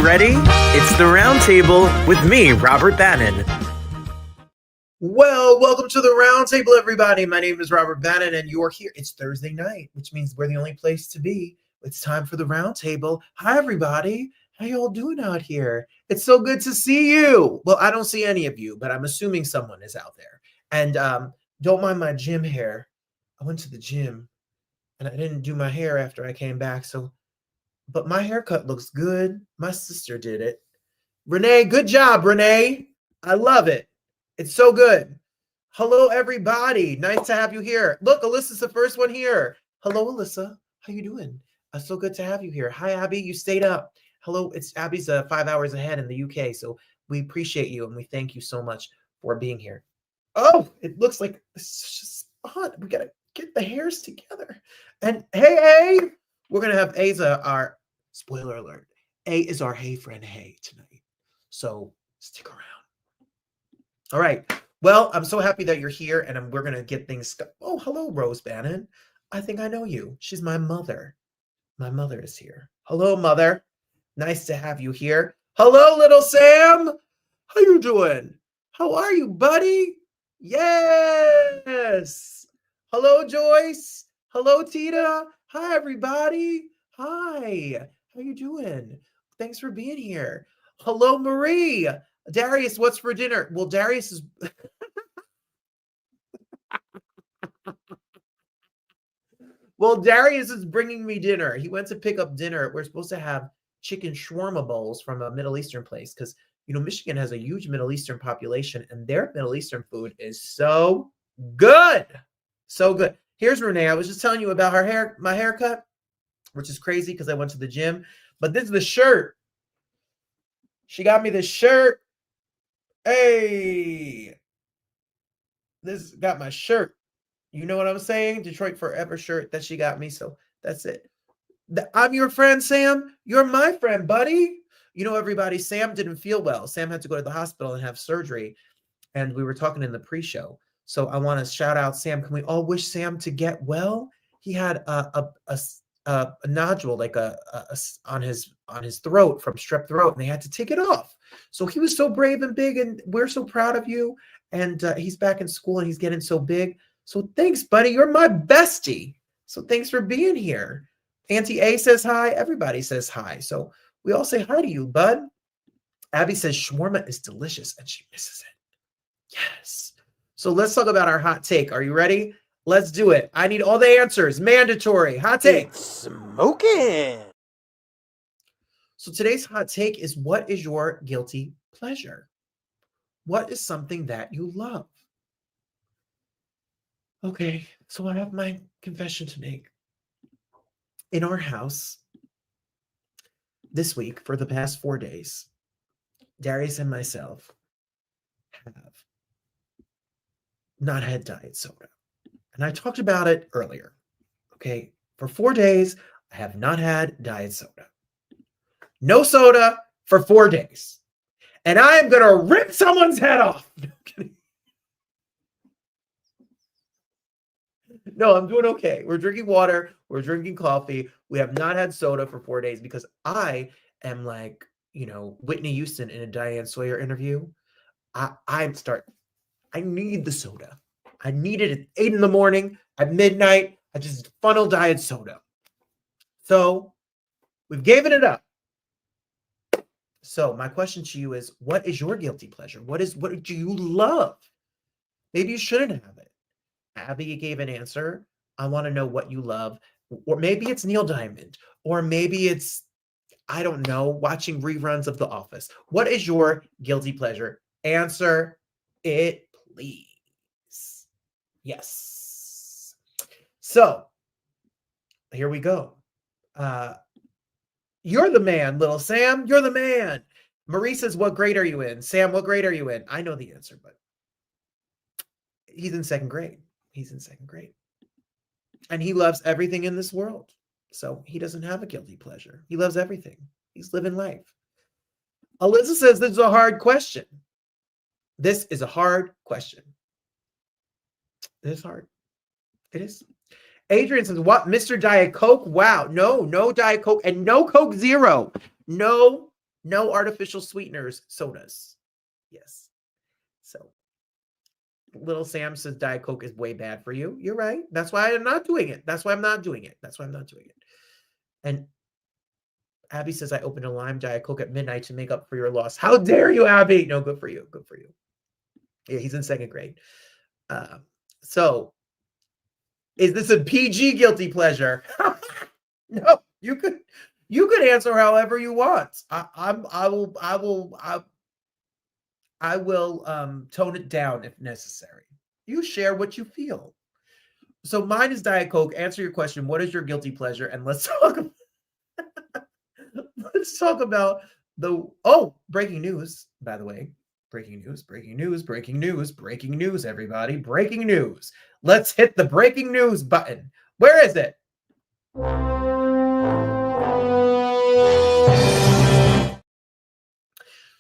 ready? It's the Roundtable with me, Robert Bannon. Well, welcome to the Roundtable, everybody. My name is Robert Bannon, and you're here. It's Thursday night, which means we're the only place to be. It's time for the Roundtable. Hi, everybody. How y'all doing out here? It's so good to see you. Well, I don't see any of you, but I'm assuming someone is out there. And don't mind my gym hair. I went to the gym, and I didn't do my hair after I came back, but my haircut looks good. My sister did it. Renee, good job, Renee. I love it. It's so good. Hello, everybody. Nice to have you here. Look, Alyssa's the first one here. Hello, Alyssa. How you doing? So good to have you here. Hi, Abby. You stayed up. Hello. It's Abby's 5 hours ahead in the UK, so we appreciate you and we thank you so much for being here. Oh, it looks like it's just hot. We gotta get the hairs together. And hey, we're gonna have Aza, our spoiler alert. A is our hey friend hey tonight. So stick around. All right. Well, I'm so happy that you're here and we're gonna get things. Oh, hello, Rose Bannon. I think I know you. She's my mother. My mother is here. Hello, mother. Nice to have you here. Hello, little Sam. How you doing? How are you, buddy? Yes. Hello, Joyce. Hello, Tita. Hi, everybody. Hi. How you doing? Thanks for being here. Hello, Marie. Darius, what's for dinner? Well, Darius is... Well, Darius is bringing me dinner. He went to pick up dinner. We're supposed to have chicken shawarma bowls from a Middle Eastern place because, you know, Michigan has a huge Middle Eastern population and their Middle Eastern food is so good. So good. Here's Renee. I was just telling you about my haircut, which is crazy because I went to the gym. But this is the shirt. She got me this shirt. Hey. This got my shirt. You know what I'm saying? Detroit Forever shirt that she got me. So that's it. I'm your friend, Sam. You're my friend, buddy. You know, everybody, Sam didn't feel well. Sam had to go to the hospital and have surgery. And we were talking in the pre-show. So I want to shout out Sam. Can we all wish Sam to get well? He had a nodule like on his throat from strep throat, and they had to take it off. So he was so brave and big, and we're so proud of you. And he's back in school, and he's getting so big. So thanks, buddy. You're my bestie. So thanks for being here. Auntie A says hi. Everybody says hi. So we all say hi to you, bud. Abby says shawarma is delicious, and she misses it. Yes. So let's talk about our hot take. Are you ready? Let's do it. I need all the answers. Mandatory. Hot take. It's smoking. So today's hot take is, what is your guilty pleasure? What is something that you love? Okay, so I have my confession to make. In our house this week, for the past 4 days, Darius and myself have not had diet soda. And I talked about it earlier. Okay, for 4 days, I have not had diet soda. No soda for 4 days. And I am going to rip someone's head off. No, I'm kidding. No, I'm doing okay. We're drinking water. We're drinking coffee. We have not had soda for 4 days because I am like, you know, Whitney Houston in a Diane Sawyer interview. I need the soda. I need it at 8 in the morning, at midnight. I just funnel diet soda. So we've given it up. So my question to you is, what is your guilty pleasure? What do you love? Maybe you shouldn't have it. Abby gave an answer. I want to know what you love. Or maybe it's Neil Diamond. Or maybe it's, I don't know, watching reruns of The Office. What is your guilty pleasure? Answer it, please. Yes. So, here we go. You're the man, little Sam. You're the man. Marie says, what grade are you in? Sam, what grade are you in? I know the answer, but he's in second grade. He's in second grade. And he loves everything in this world. So he doesn't have a guilty pleasure. He loves everything. He's living life. Alyssa says, this is a hard question. This is a hard question. It is hard. It is. Adrian says, what? Mr. Diet Coke? Wow. No Diet Coke and no Coke Zero. No No artificial sweeteners, sodas. Yes. So little Sam says Diet Coke is way bad for you. You're right. That's why I'm not doing it. That's why I'm not doing it. That's why I'm not doing it. And Abby says I opened a lime Diet Coke at midnight to make up for your loss. How dare you, Abby? No, good for you. Good for you. Yeah, he's in second grade. So is this a PG guilty pleasure? No, you could answer however you want. I will tone it down if necessary. You share what you feel. So mine is Diet Coke. Answer your question. What is your guilty pleasure? And let's talk about breaking news, by the way. Breaking news, everybody. Breaking news. Let's hit the breaking news button. Where is it?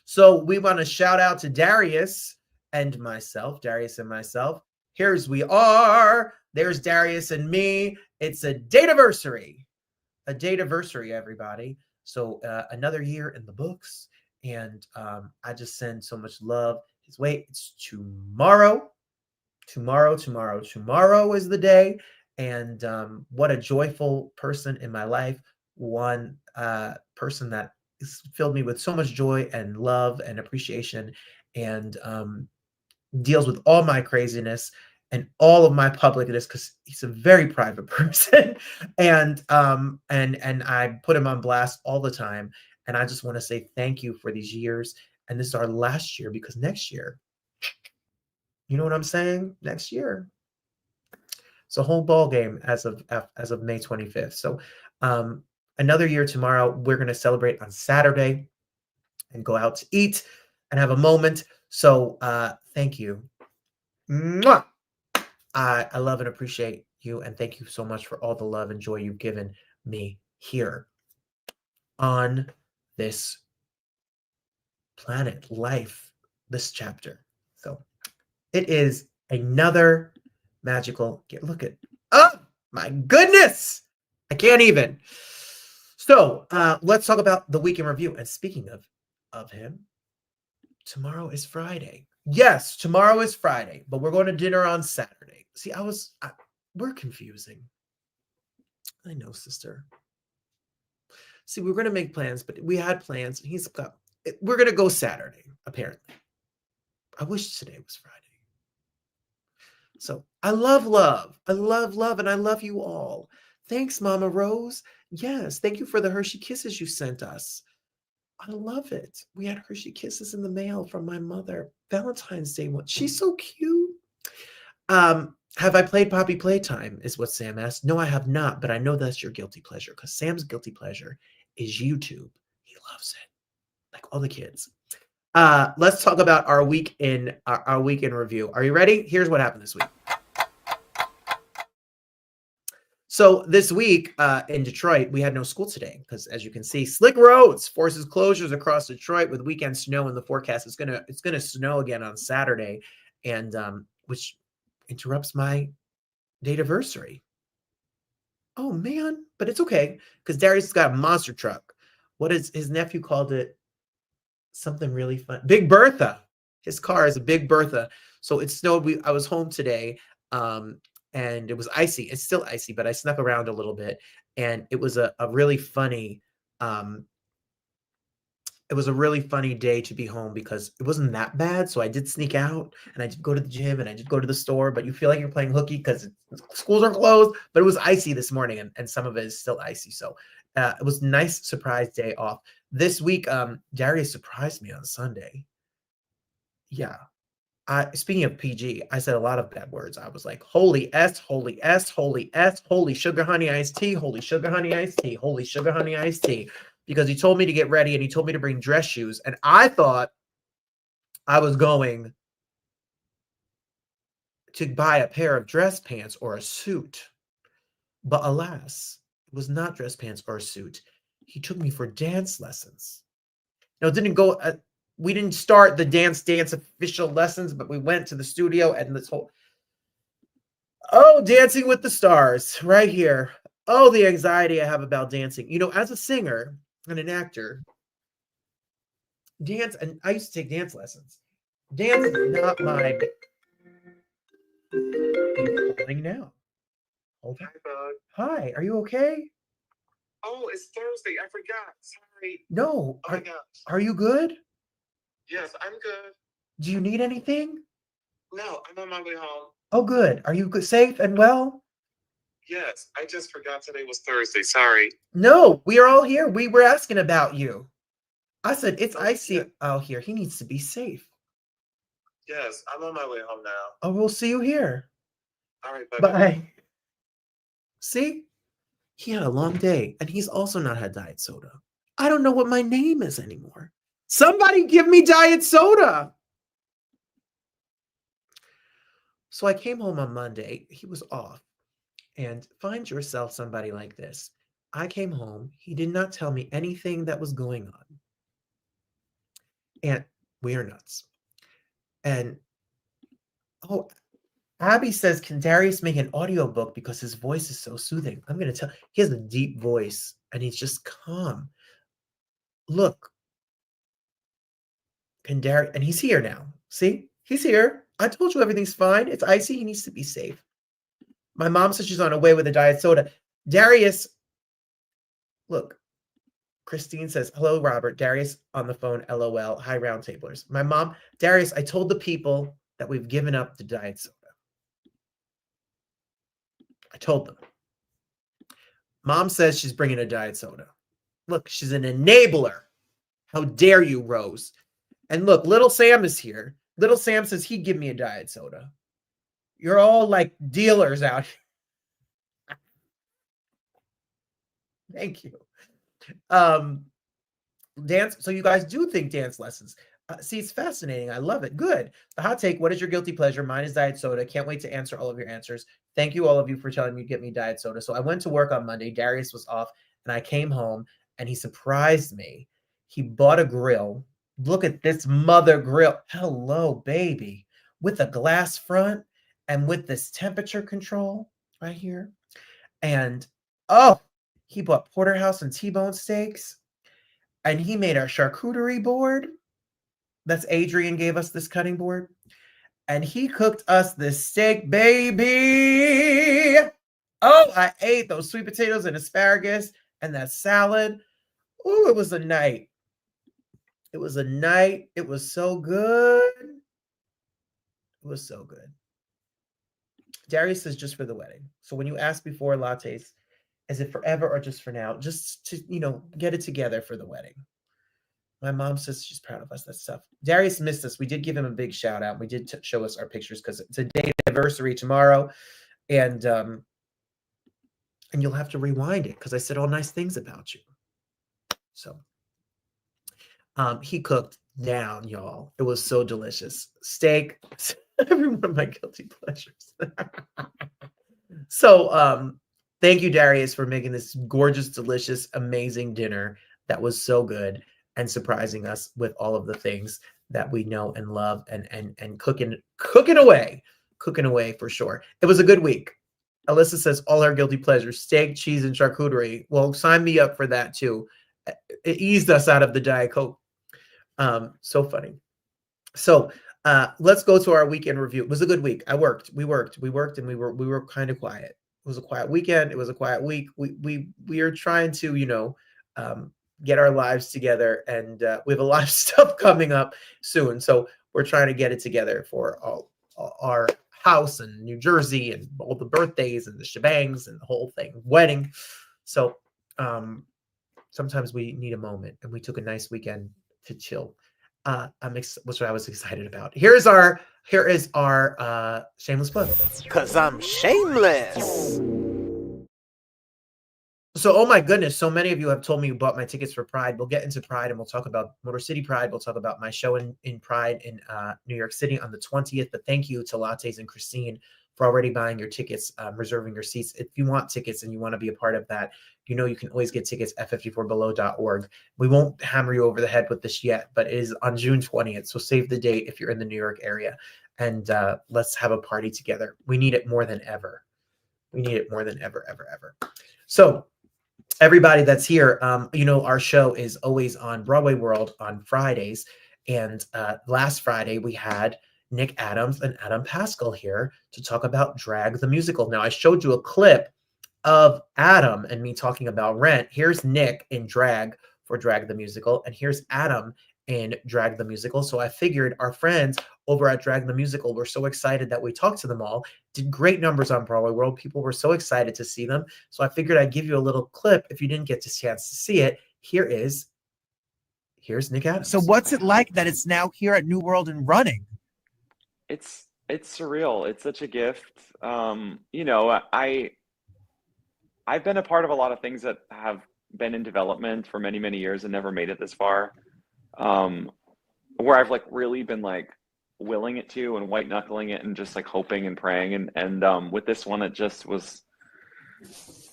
So we want to shout out to Darius and myself. Here's we are. There's Darius and me. It's a date-iversary. A date-iversary, everybody. So another year in the books. And I just send so much love his way. It's tomorrow. Tomorrow is the day. And what a joyful person in my life. One person that filled me with so much joy and love and appreciation, and deals with all my craziness and all of my publicness, because he's a very private person. And I put him on blast all the time. And I just want to say thank you for these years. And this is our last year, because next year, you know what I'm saying? Next year, it's a whole ball game as of May 25th. So another year tomorrow. We're going to celebrate on Saturday and go out to eat and have a moment. So thank you. Mwah! I love and appreciate you. And thank you so much for all the love and joy you've given me here on this planet, life, this chapter. So it is another magical look at, oh my goodness, I can't even. So let's talk about the week in review. And speaking of him, tomorrow is Friday. Yes, tomorrow is Friday, but we're going to dinner on Saturday. See, we're confusing. I know, sister. See, we were going to make plans, but we had plans. We're going to go Saturday, apparently. I wish today was Friday. So I love love. I love love, and I love you all. Thanks, Mama Rose. Yes, thank you for the Hershey Kisses you sent us. I love it. We had Hershey Kisses in the mail from my mother. Valentine's Day one. She's so cute. Have I played Poppy Playtime, is what Sam asked. No, I have not, but I know that's your guilty pleasure, because Sam's guilty pleasure is YouTube. He loves it, like all the kids. Let's talk about our week in review. Are you ready? Here's what happened this week. So this week in Detroit, we had no school today because, as you can see, slick roads forces closures across Detroit with weekend snow in the forecast. It's gonna snow again on Saturday, and which interrupts my date-iversary. Oh man, but it's okay because Darius has got a monster truck. What is his nephew called it? Something really fun. Big Bertha. His car is a Big Bertha. So it snowed. I was home today. And it was icy. It's still icy, but I snuck around a little bit, and it was a really funny day to be home because it wasn't that bad. So I did sneak out, and I did go to the gym, and I did go to the store, but you feel like you're playing hooky because schools are closed, but it was icy this morning, and some of it is still icy. So it was a nice surprise day off. This week, Darius surprised me on Sunday. Yeah. Speaking of PG, I said a lot of bad words. I was like, holy S, holy S, holy S, holy sugar honey iced tea, holy sugar honey iced tea, holy sugar honey iced tea. Because he told me to get ready and he told me to bring dress shoes. And I thought I was going to buy a pair of dress pants or a suit. But alas, it was not dress pants or a suit. He took me for dance lessons. Now, it didn't go... we didn't start the dance official lessons, but we went to the studio and this whole, Dancing with the Stars right here. Oh, the anxiety I have about dancing. You know, as a singer and an actor, Dance, and I used to take dance lessons. Dance is not my. He's calling now. Hold on. Hi, Bug. Hi, are you okay? Oh, it's Thursday. I forgot. Sorry. No. Oh my gosh. Are you good? Yes, I'm good. Do you need anything? No, I'm on my way home. Oh, good. Are you safe and well? Yes, I just forgot today was Thursday. Sorry. No, we are all here. We were asking about you. I said, it's Oh, icy yeah. out here. He needs to be safe. Yes, I'm on my way home now. Oh, we'll see you here. All right, bye. Bye. See? He had a long day, and he's also not had diet soda. I don't know what my name is anymore. Somebody give me diet soda. So I came home on Monday. He was off. And find yourself somebody like this. I came home. He did not tell me anything that was going on. And we are nuts. And, oh, Abby says, can Darius make an audiobook because his voice is so soothing? I'm going to tell. He has a deep voice, and he's just calm. Look. Can Darius, and he's here now. See? He's here. I told you everything's fine. It's icy. He needs to be safe. My mom says she's on her way with a diet soda. Darius, look. Christine says, hello, Robert. Darius on the phone, LOL. Hi, roundtablers. My mom, Darius, I told the people that we've given up the diet soda. I told them. Mom says she's bringing a diet soda. Look, she's an enabler. How dare you, Rose? And look, little Sam is here. Little Sam says he'd give me a diet soda. You're all like dealers out here. Thank you. Dance. So you guys do think dance lessons. See, it's fascinating. I love it. Good. The hot take. What is your guilty pleasure? Mine is diet soda. Can't wait to answer all of your answers. Thank you, all of you, for telling me to get me diet soda. So I went to work on Monday. Darius was off, and I came home, and he surprised me. He bought a grill. Look at this mother grill. Hello, baby. With a glass front and with this temperature control right here. And, oh, he bought porterhouse and T-bone steaks. And he made our charcuterie board. That's Adrian gave us this cutting board. And he cooked us this steak, baby. Oh, I ate those sweet potatoes and asparagus and that salad. Oh, it was a night. It was a night. It was so good. It was so good. Darius says just for the wedding. So when you ask before lattes, is it forever or just for now? Just to, get it together for the wedding. My mom says she's proud of us. That stuff. Darius missed us. We did give him a big shout out. We did show us our pictures because it's a day anniversary tomorrow, and you'll have to rewind it because I said all nice things about you. So, he cooked down, y'all. It was so delicious. Steak. Every one of my guilty pleasures. So, thank you, Darius, for making this gorgeous, delicious, amazing dinner. That was so good. And surprising us with all of the things that we know and love, and cooking away for sure. It was a good week. Alyssa says all her guilty pleasures: steak, cheese, and charcuterie. Well, sign me up for that too. It eased us out of the Diet Coke. So funny. So let's go to our weekend review. It was a good week. We worked, and we were kind of quiet. It was a quiet weekend. It was a quiet week. We are trying to get our lives together, and we have a lot of stuff coming up soon, so we're trying to get it together for all our house and New Jersey and all the birthdays and the shebangs and the whole thing, wedding. So sometimes we need a moment, and we took a nice weekend to chill. Which I was excited about. Here is our shameless plug. 'Cause I'm shameless. So, oh my goodness, so many of you have told me you bought my tickets for Pride. We'll get into Pride, and we'll talk about MotorCity Pride. We'll talk about my show in Pride in New York City on the 20th. But thank you to Lattes and Christine for already buying your tickets, reserving your seats. If you want tickets and you want to be a part of that, you can always get tickets at 54below.org. We won't hammer you over the head with this yet, but it is on June 20th. So save the date if you're in the New York area, and let's have a party together. We need it more than ever. We need it more than ever, ever, ever. So everybody that's here, our show is always on Broadway World on Fridays. And last Friday, we had Nick Adams and Adam Pascal here to talk about Drag the Musical. Now, I showed you a clip of Adam and me talking about Rent. Here's Nick in drag for Drag the Musical, and here's Adam in Drag the Musical. So I figured our friends over at Drag the Musical were so excited that we talked to them all, did great numbers on Broadway World. People were so excited to see them. So I figured I'd give you a little clip if you didn't get a chance to see it. Here's Nick Adams. So what's it like that it's now here at New World and running? It's surreal. It's such a gift. I've been a part of a lot of things that have been in development for many, many years and never made it this far. Where I've like really been like willing it to and white knuckling it and just like hoping and praying. And with this one, it just was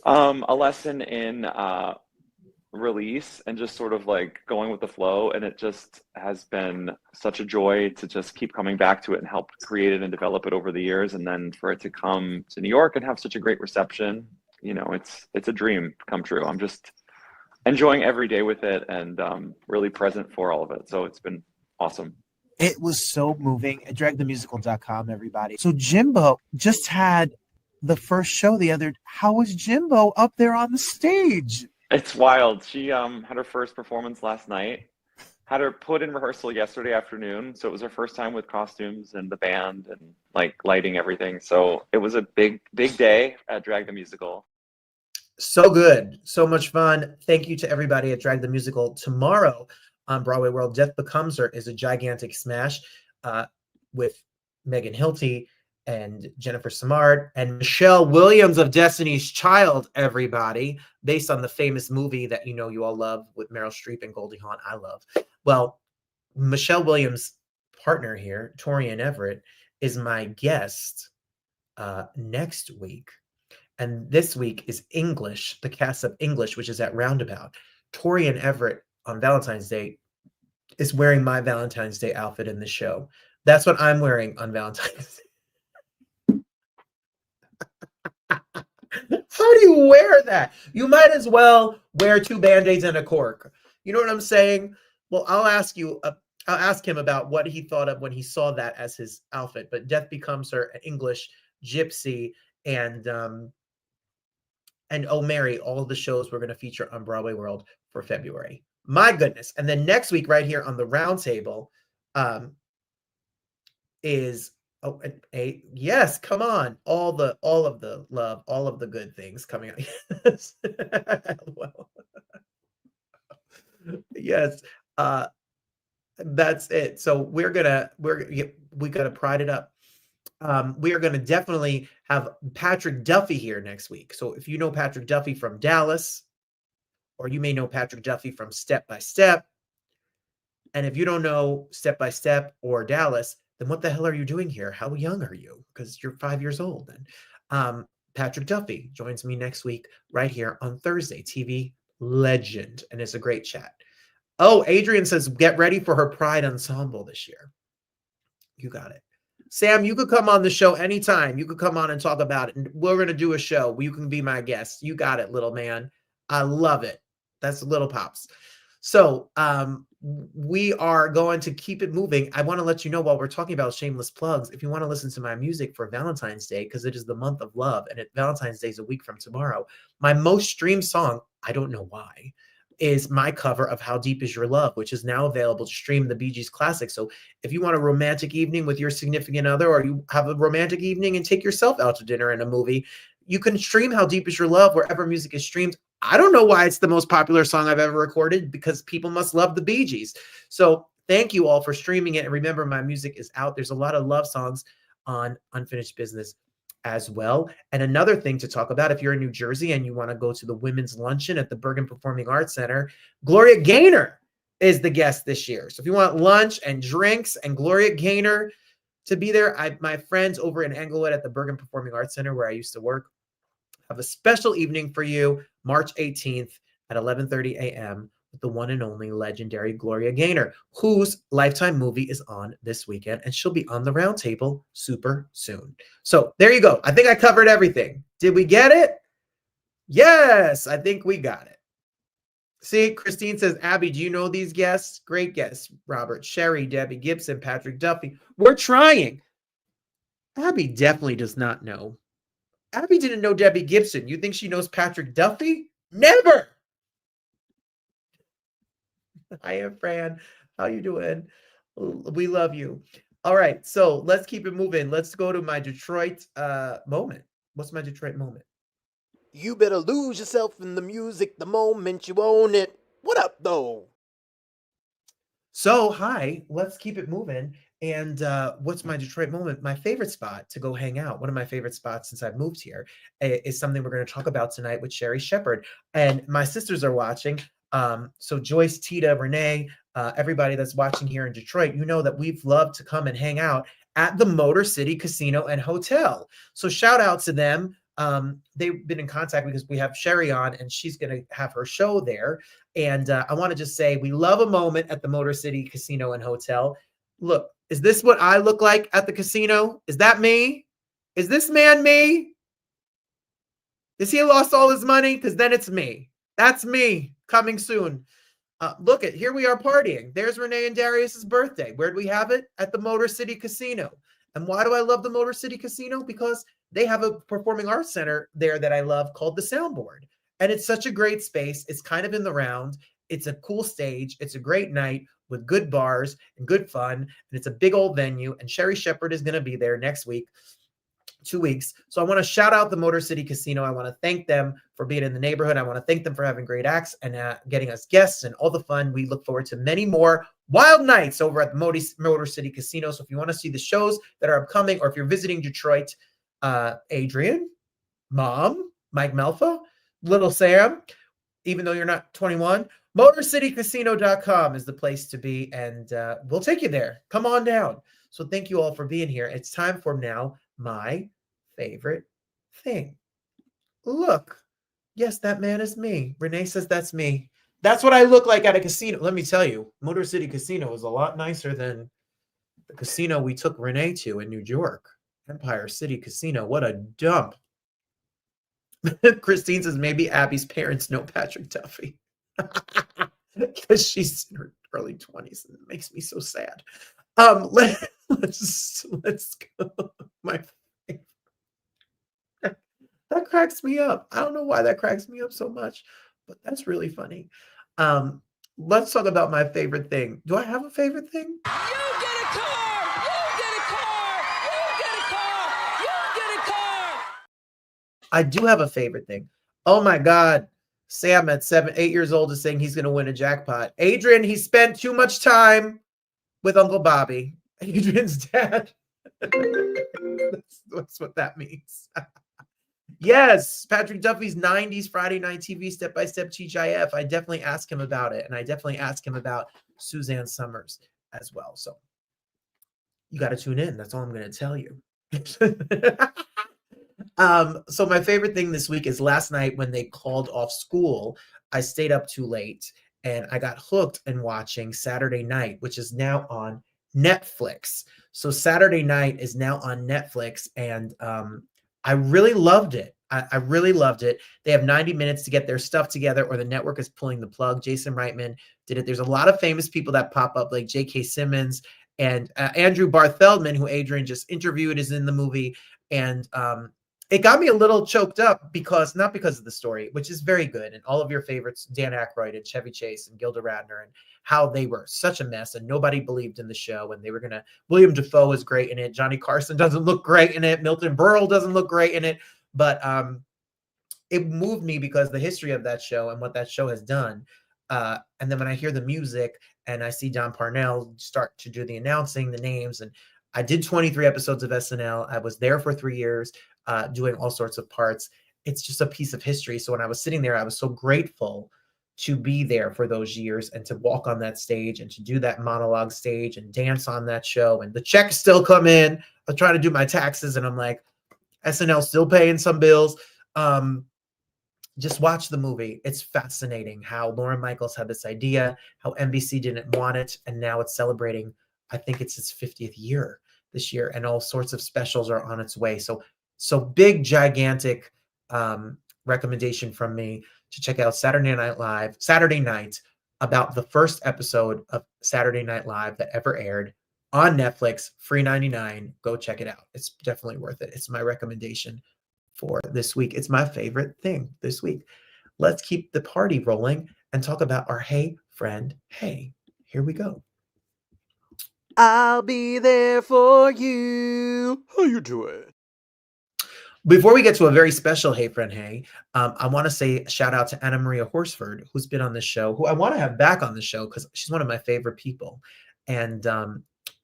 a lesson in release and just sort of like going with the flow. And it just has been such a joy to just keep coming back to it and help create it and develop it over the years. And then for it to come to New York and have such a great reception, it's a dream come true. I'm just enjoying every day with it and really present for all of it. So it's been awesome. It was so moving. At dragthemusical.com, everybody. So Jimbo just had the first show how was Jimbo up there on the stage? It's wild. She had her first performance last night, had her put in rehearsal yesterday afternoon. So it was her first time with costumes and the band and like lighting everything. So it was a big, big day at Drag the Musical. So good. So much fun. Thank you to everybody at Drag the Musical. Tomorrow on Broadway World, Death Becomes Her is a gigantic smash with Megan Hilty and Jennifer Samard and Michelle Williams of Destiny's Child, everybody, based on the famous movie that you all love with Meryl Streep and Goldie Hawn. I love. Well, Michelle Williams' partner here, Torian Everett, is my guest next week. And this week is English, the cast of English, which is at Roundabout. Torian Everett on Valentine's Day is wearing my Valentine's Day outfit in the show. That's what I'm wearing on Valentine's Day. How do you wear that? You might as well wear 2 Band-Aids and a cork. You know what I'm saying? Well, I'll ask him about what he thought of when he saw that as his outfit. But Death Becomes Her, English, Gypsy, and Oh Mary, all of the shows we're going to feature on Broadway World for February. My goodness. And then next week, right here on the roundtable, is yes, come on. All of the love, all of the good things coming out. Yes. Well, yes. That's it. So we gotta pride it up. We are going to definitely have Patrick Duffy here next week. So if you know Patrick Duffy from Dallas, or you may know Patrick Duffy from Step by Step, and if you don't know Step by Step or Dallas, then what the hell are you doing here? How young are you? Because you're 5 years old. Then Patrick Duffy joins me next week right here on Thursday. TV legend, and it's a great chat. Oh, Adrian says get ready for her Pride Ensemble this year. You got it. Sam, you could come on the show anytime. You could come on and talk about it. And we're going to do a show. You can be my guest. You got it, little man. I love it. That's Little Pops. So we are going to keep it moving. I want to let you know while we're talking about shameless plugs, if you want to listen to my music for Valentine's Day, because it is the month of love, and Valentine's Day is a week from tomorrow, my most streamed song, I don't know why, is my cover of How Deep Is Your Love, which is now available to stream the Bee Gees classic. So if you want a romantic evening with your significant other, or you have a romantic evening and take yourself out to dinner and a movie, you can stream How Deep Is Your Love wherever music is streamed. I don't know why it's the most popular song I've ever recorded, because people must love the Bee Gees. So thank you all for streaming it. And remember, my music is out. There's a lot of love songs on Unfinished Business as well. And another thing to talk about, if you're in New Jersey and you want to go to the women's luncheon at the Bergen Performing Arts Center, Gloria Gaynor is the guest this year. So if you want lunch and drinks and Gloria Gaynor to be there, my friends over in Englewood at the Bergen Performing Arts Center, where I used to work, have a special evening for you, March 18th at 11:30 a.m. with the one and only legendary Gloria Gaynor, whose Lifetime movie is on this weekend, and she'll be on the roundtable super soon. So there you go. I think I covered everything. Did we get it? Yes, I think we got it. See, Christine says, Abby, do you know these guests? Great guests. Robert, Sherri, Debbie Gibson, Patrick Duffy. We're trying. Abby definitely does not know. Abby didn't know Debbie Gibson. You think she knows Patrick Duffy? Never. Hi, Fran. How you doing? We love you. All right, so let's keep it moving. Let's go to my Detroit moment. What's my Detroit moment? You better lose yourself in the music the moment you own it. What up, though? So, hi, let's keep it moving. And what's my Detroit moment? My favorite spot to go hang out, one of my favorite spots since I've moved here, is something we're going to talk about tonight with Sherri Shepherd. And my sisters are watching. So, Joyce, Tita, Renee, everybody that's watching here in Detroit, you know that we've loved to come and hang out at the Motor City Casino and Hotel. So, shout out to them. They've been in contact because we have Sherri on and she's going to have her show there. And I want to just say we love a moment at the Motor City Casino and Hotel. Look, is this what I look like at the casino? Is that me? Is this man me? Is he lost all his money? Because then it's me. That's me coming soon. Look at here we are partying. There's Renee and Darius's birthday. Where'd we have it? At the Motor City Casino. And why do I love the Motor City Casino? Because they have a performing arts center there that I love called the Soundboard. And it's such a great space. It's kind of in the round. It's a cool stage. It's a great night with good bars and good fun. And it's a big old venue. And Sherri Shepherd is going to be there next week, 2 weeks. So I want to shout out the Motor City Casino. I want to thank them for being in the neighborhood. I want to thank them for having great acts and getting us guests and all the fun. We look forward to many more wild nights over at the Motor City Casino. So if you want to see the shows that are upcoming, or if you're visiting Detroit, Adrian, Mom, Mike Melfa, Little Sam, even though you're not 21, MotorCityCasino.com is the place to be, and we'll take you there. Come on down. So thank you all for being here. It's time for now my favorite thing. Look, yes, that man is me. Renee says that's me. That's what I look like at a casino. Let me tell you, Motor City Casino is a lot nicer than the casino we took Renee to in New York. Empire City Casino. What a dump. Christine says maybe Abby's parents know Patrick Duffy because she's in her early 20s and it makes me so sad. Let's go. That cracks me up. I don't know why that cracks me up so much, but that's really funny. Let's talk about my favorite thing. Do I have a favorite thing? You get a car! You get a car! You get a car! You get a car! I do have a favorite thing. Oh my God. Sam at 8 years old is saying he's going to win a jackpot. Adrian, he spent too much time with Uncle Bobby, Adrian's dad. That's what that means. Yes, Patrick Duffy's 90s Friday Night TV Step-by-Step TGIF. I definitely asked him about it, and I definitely asked him about Suzanne Summers as well. So you got to tune in. That's all I'm going to tell you. So my favorite thing this week is last night when they called off school, I stayed up too late and I got hooked in watching Saturday Night, which is now on Netflix. So Saturday Night is now on Netflix, and I really loved it. I really loved it. They have 90 minutes to get their stuff together or the network is pulling the plug. Jason Reitman did it. There's a lot of famous people that pop up like J.K. Simmons and Andrew Barth Feldman, who Adrian just interviewed, is in the movie. And it got me a little choked up not because of the story, which is very good. And all of your favorites, Dan Aykroyd and Chevy Chase and Gilda Radner, and how they were such a mess and nobody believed in the show. And they were going to, William Dafoe is great in it. Johnny Carson doesn't look great in it. Milton Berle doesn't look great in it. But it moved me because the history of that show and what that show has done. And then when I hear the music and I see Don Parnell start to do the announcing, the names, and I did 23 episodes of SNL. I was there for 3 years doing all sorts of parts. It's just a piece of history. So when I was sitting there, I was so grateful to be there for those years and to walk on that stage and to do that monologue stage and dance on that show. And the checks still come in. I'm trying to do my taxes and I'm like, SNL still paying some bills. Just watch the movie. It's fascinating how Lauren Michaels had this idea, how NBC didn't want it, and now it's celebrating, I think it's its 50th year this year, and all sorts of specials are on its way. So big, gigantic recommendation from me to check out Saturday Night, about the first episode of Saturday Night Live that ever aired on Netflix, free 99. Go check it out. It's definitely worth it. It's my recommendation for this week. It's my favorite thing this week. Let's keep the party rolling and talk about our Hey Friend Hey. Here we go. I'll be there for you. How you doing? Before we get to a very special Hey Friend Hey, I want to say a shout out to Anna Maria Horsford, who's been on the show, who I want to have back on the show because she's one of my favorite people. And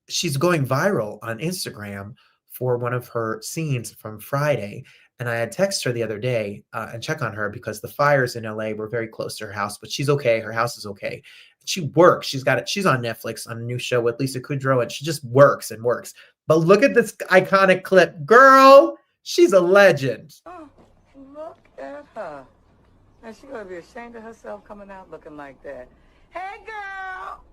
she's going viral on Instagram for one of her scenes from Friday. And I had texted her the other day and check on her because the fires in LA were very close to her house, but she's okay. Her house is okay. She works. She's got it. She's on Netflix on a new show with Lisa Kudrow, and she just works and works. But look at this iconic clip. Girl, she's a legend. Oh, look at her. And she's gonna be ashamed of herself coming out looking like that. Hey, girl.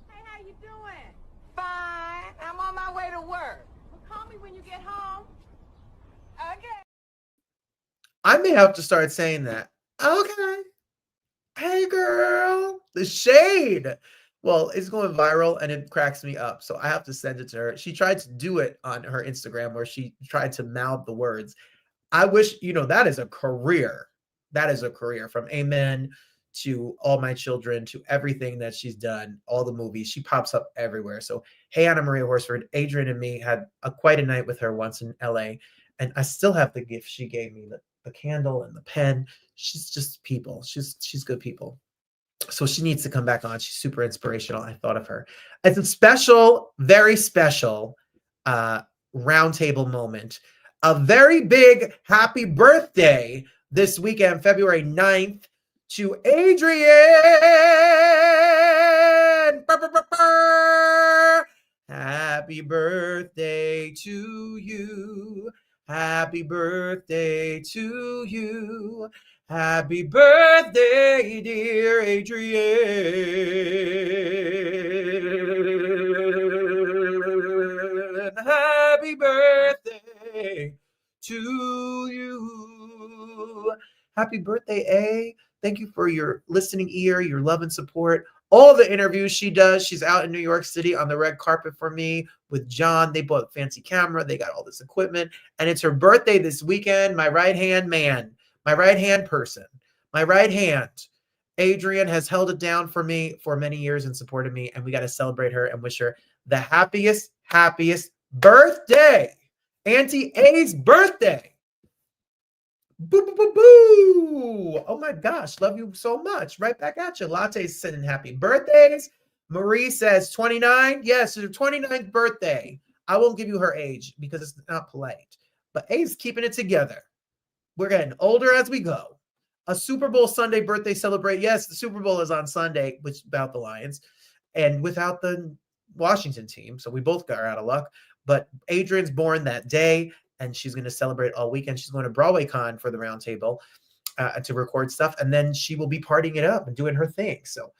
Hey, how you doing? Fine. I'm on my way to work. Well, call me when you get home. Okay. I may have to start saying that. Okay. Hey, girl. The shade. Well, it's going viral and it cracks me up. So I have to send it to her. She tried to do it on her Instagram where she tried to mouth the words. I wish, that is a career. That is a career from Amen to All My Children to everything that she's done, all the movies. She pops up everywhere. So, hey, Anna Maria Horsford, Adrian and me had quite a night with her once in LA. And I still have the gift she gave me, the candle and the pen. She's just people. She's good people. So she needs to come back on. She's super inspirational. I thought of her. It's a special, very special roundtable moment. A very big happy birthday this weekend, February 9th, to Adrian. Happy birthday to you. Happy birthday to you. Happy birthday, dear Adrian. Happy birthday to you. Happy birthday, A. Thank you for your listening ear, your love and support. All the interviews she does. She's out in New York City on the red carpet for me with John. They bought a fancy camera. They got all this equipment. And it's her birthday this weekend. My right-hand man. My right-hand person, my right hand, Adrian has held it down for me for many years and supported me, and we got to celebrate her and wish her the happiest birthday. Auntie A's birthday. Boo, boo, boo, boo. Oh my gosh, love you so much. Right back at you. Latte's sending happy birthdays. Marie says 29. Yes, it's her 29th birthday. I won't give you her age because it's not polite, but A's keeping it together. We're getting older as we go. A Super Bowl Sunday birthday celebrate. Yes, the Super Bowl is on Sunday, which without the Lions and without the Washington team. So we both got out of luck. But Adrian's born that day, and she's going to celebrate all weekend. She's going to BroadwayCon for the roundtable to record stuff, and then she will be partying it up and doing her thing. So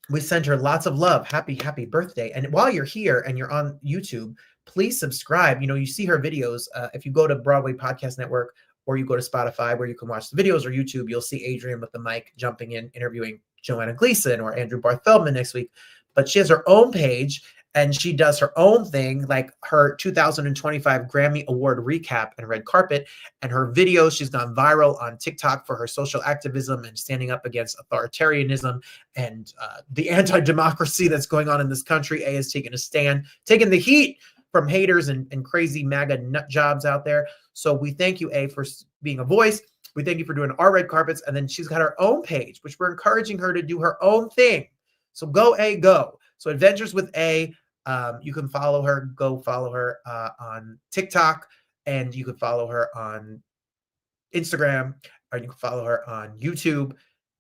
we send her lots of love. Happy birthday. And while you're here and you're on YouTube, please subscribe. You see her videos. If you go to Broadway Podcast Network or you go to Spotify where you can watch the videos, or YouTube, you'll see Adrian with the mic jumping in, interviewing Joanna Gleason or Andrew Barth Feldman next week. But she has her own page and she does her own thing, like her 2025 Grammy Award recap and red carpet. And her videos, she's gone viral on TikTok for her social activism and standing up against authoritarianism and the anti-democracy that's going on in this country. A has taken a stand, taking the heat from haters and crazy MAGA nut jobs out there. So we thank you, A, for being a voice. We thank you for doing our red carpets. And then she's got her own page, which we're encouraging her to do her own thing. So go, A, go. So Adventures with A, you can follow her. Go follow her on TikTok, and you can follow her on Instagram, or you can follow her on YouTube.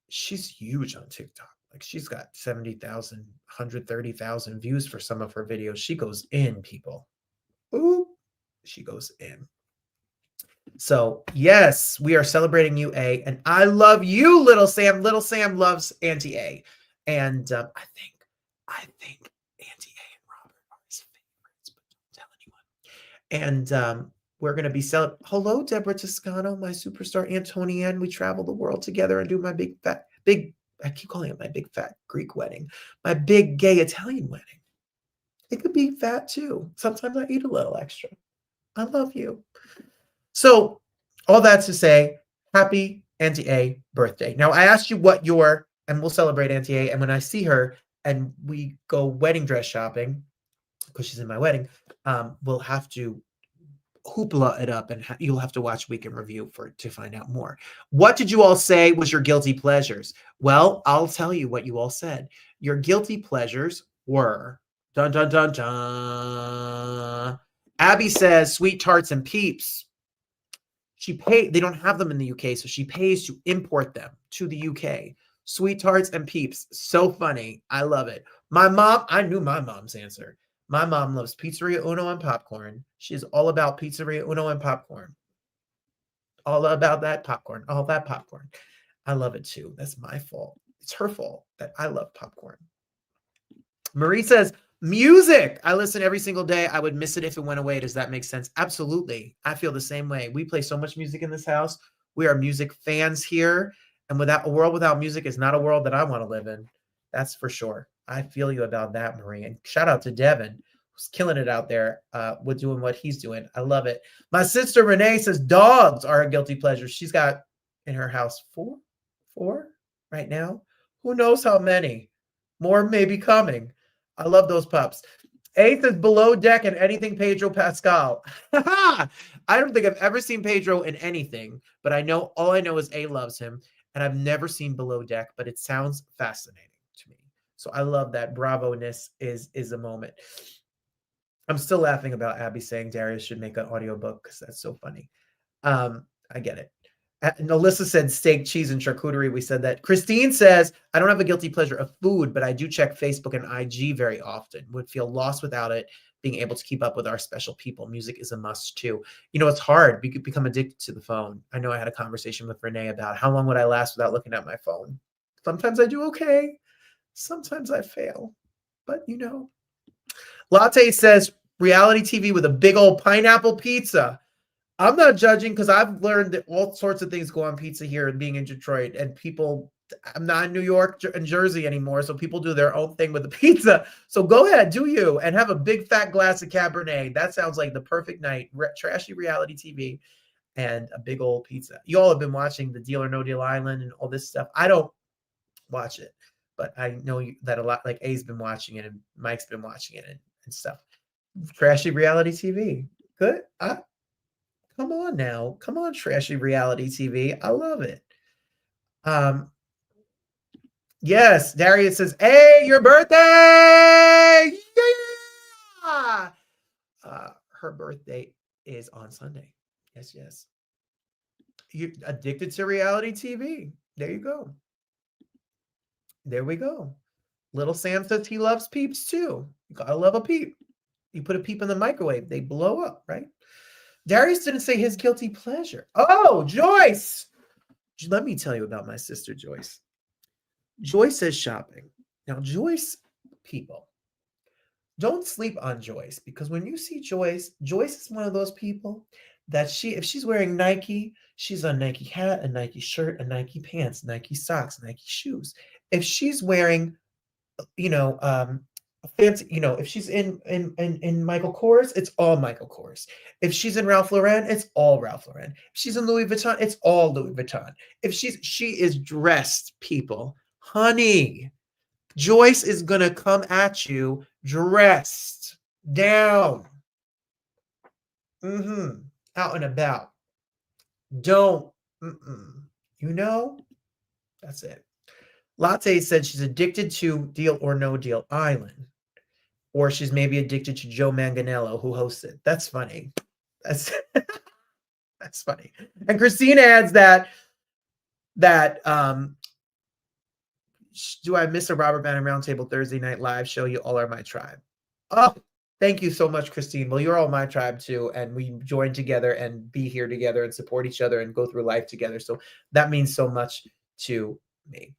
She's huge on TikTok. Like she's got 70,000, 130,000 views for some of her videos. She goes in, people. Ooh, she goes in. So yes, we are celebrating you, A, and I love you, Little Sam. Little Sam loves Auntie A, and I think Auntie A and Robert are his favorites, but don't tell anyone. And we're going to be selling. Hello, Deborah Toscano, my superstar Antonian. We travel the world together and do my I keep calling it my big fat Greek wedding, my big gay Italian wedding. It could be fat too. Sometimes I eat a little extra. I love you. So all that to say, happy Auntie A birthday. Now I asked you what and we'll celebrate Auntie A. And when I see her and we go wedding dress shopping, because she's in my wedding, we'll have to hoopla it up, and you'll have to watch Week in Review to find out more. What did you all say was your guilty pleasures? Well, I'll tell you what you all said. Your guilty pleasures were dun dun dun dun. Abby says sweet tarts and Peeps. They don't have them in the UK, so she pays to import them to the UK. Sweet tarts and Peeps. So funny. I love it. My mom, I knew my mom's answer. My mom loves Pizzeria Uno and popcorn. She's all about Pizzeria Uno and popcorn. All about that popcorn. All that popcorn. I love it too. That's my fault. It's her fault that I love popcorn. Marie says, music. I listen every single day. I would miss it if it went away. Does that make sense? Absolutely. I feel the same way. We play so much music in this house. We are music fans here. And a world without music is not a world that I want to live in. That's for sure. I feel you about that, Marie. And shout out to Devin, who's killing it out there with doing what he's doing. I love it. My sister Renee says dogs are a guilty pleasure. She's got in her house four right now. Who knows how many? More may be coming. I love those pups. Eighth is Below Deck and anything Pedro Pascal. I don't think I've ever seen Pedro in anything, but all I know is A loves him, and I've never seen Below Deck, but it sounds fascinating to me. So I love that. Bravo-ness is a moment. I'm still laughing about Abby saying Darius should make an audiobook because that's so funny. I get it. And Alyssa said steak, cheese, and charcuterie. We said that. Christine says, I don't have a guilty pleasure of food, but I do check Facebook and IG very often. Would feel lost without it, being able to keep up with our special people. Music is a must too. It's hard. We could become addicted to the phone. I know I had a conversation with Renee about how long would I last without looking at my phone. Sometimes I do okay. Sometimes I fail. But Latte says reality TV with a big old pineapple pizza. I'm not judging because I've learned that all sorts of things go on pizza here and being in Detroit, and I'm not in New York and Jersey anymore, so people do their own thing with the pizza. So go ahead, do you, and have a big fat glass of Cabernet. That sounds like the perfect night. Trashy reality TV and a big old pizza. You all have been watching the Deal or No Deal Island and all this stuff. I don't watch it, but I know that a lot, like A's been watching it and Mike's been watching it and stuff. Trashy reality TV. Good. Come on now. Come on, trashy reality TV. I love it. Yes, Darius says, hey, your birthday! Yeah! Her birthday is on Sunday. Yes. You're addicted to reality TV. There you go. There we go. Little Sam says he loves Peeps too. You gotta love a Peep. You put a Peep in the microwave, they blow up, right? Darius didn't say his guilty pleasure. Oh, Joyce. Let me tell you about my sister, Joyce. Joyce says shopping. Now, Joyce, people, don't sleep on Joyce, because when you see Joyce is one of those people that if she's wearing Nike, she's a Nike hat, a Nike shirt, a Nike pants, Nike socks, Nike shoes. If she's wearing, fancy, if she's in Michael Kors, it's all Michael Kors. If she's in Ralph Lauren, it's all Ralph Lauren. If she's in Louis Vuitton, it's all Louis Vuitton. If she is dressed, people. Honey, Joyce is gonna come at you dressed down. Out and about. Don't. That's it. Latte said she's addicted to Deal or No Deal Island. Or she's maybe addicted to Joe Manganiello, who hosts it. That's funny. That's funny. And Christine adds that do I miss a Robert Bannon Roundtable Thursday night live show? You all are my tribe. Oh, thank you so much, Christine. Well, you're all my tribe too, and we join together and be here together and support each other and go through life together. So that means so much to me.